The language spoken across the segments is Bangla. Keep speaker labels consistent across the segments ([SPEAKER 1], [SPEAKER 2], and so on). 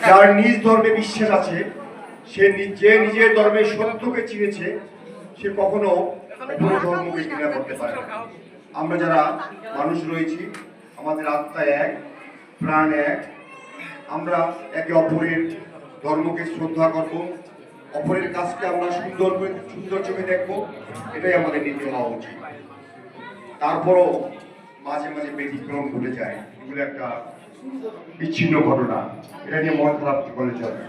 [SPEAKER 1] যার নিজ ধর্মে বিশ্বাস আছে, সে নিজের ধর্মের সত্যকে চিনেছে, সে কখনো অপর ধর্মকে ঘৃণা করতে পারে না। আমরা যারা মানুষ রয়েছি, আমাদের আত্মা এক, প্রাণ এক। আমরা একে অপরের ধর্মকে শ্রদ্ধা করব, অপরের কাজকে আমরা সুন্দর চোখে দেখবো, এটাই আমাদের নীতি হওয়া উচিত। তারপরও মাঝে মাঝে ব্যতিক্রম ঘটে যায়, এগুলো একটা বিচ্ছিন্ন ঘটনা, এটা নিয়ে মন খারাপ করলে চলে।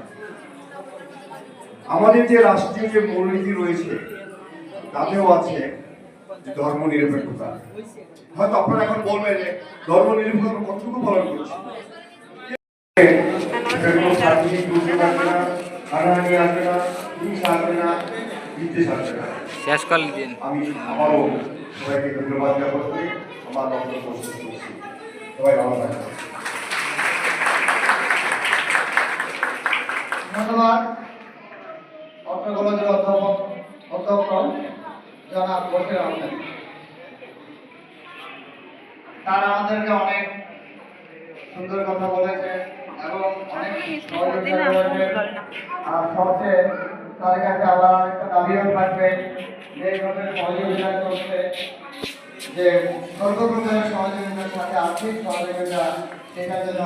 [SPEAKER 1] আমাদের যে রাষ্ট্রীয় যে মূলনীতি রয়েছে তাতেও আছে ধর্ম নিরপেক্ষতা। হয়তো আপনারা এখন বলবেন ধর্ম নিরপেক্ষতা কতটুকু পালন করছে, আমি আবারও সবাইকে ধন্যবাদ জানাচ্ছি। আমার বক্তব্য শেষ করছি। সবাই ভালো থাকবেন।
[SPEAKER 2] ধন্যবাদ অত্র কলেজের অধ্যক্ষ জনাব বশির আহমেদ। তারা আমাদেরকে অনেক সুন্দর কথা বলেছে এবং অনেক সহযোগিতা করেছে। আর সবচেয়ে তাদের কাছে আবার একটা দাবিও থাকবে যে এইভাবে সহযোগিতা করছে, যে সর্বপ্রকারের সহযোগিতার সাথে আর্থিক সহযোগিতা সেটা যেন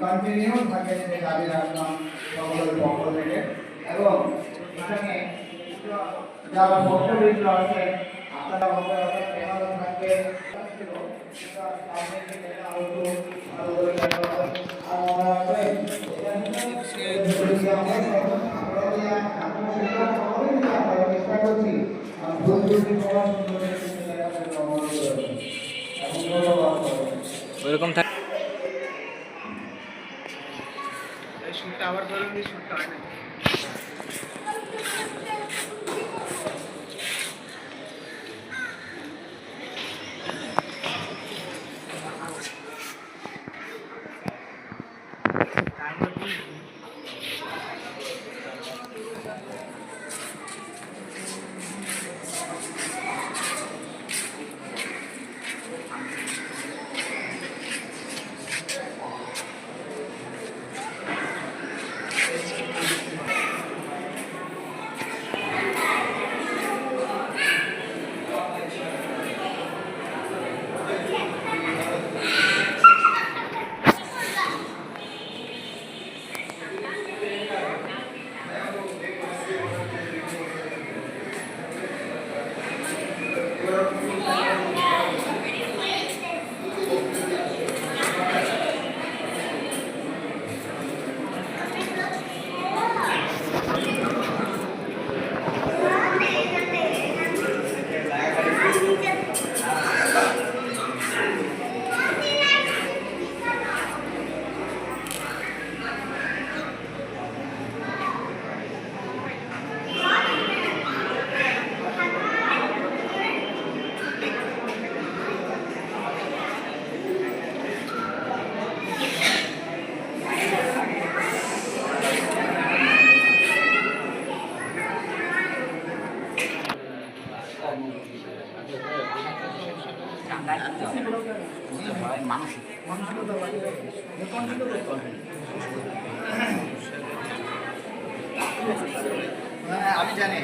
[SPEAKER 2] কন্টিনিউ থাকে, সে দাবি রাখলাম সকলের পক্ষ থেকে। এবং এখানে যারা বক্তব্য আছে আপনারা থাকবে চেষ্টা করছি
[SPEAKER 3] ওইরকম থাকে।
[SPEAKER 2] আবার বলুন শুনতে হয় না। আমি জানি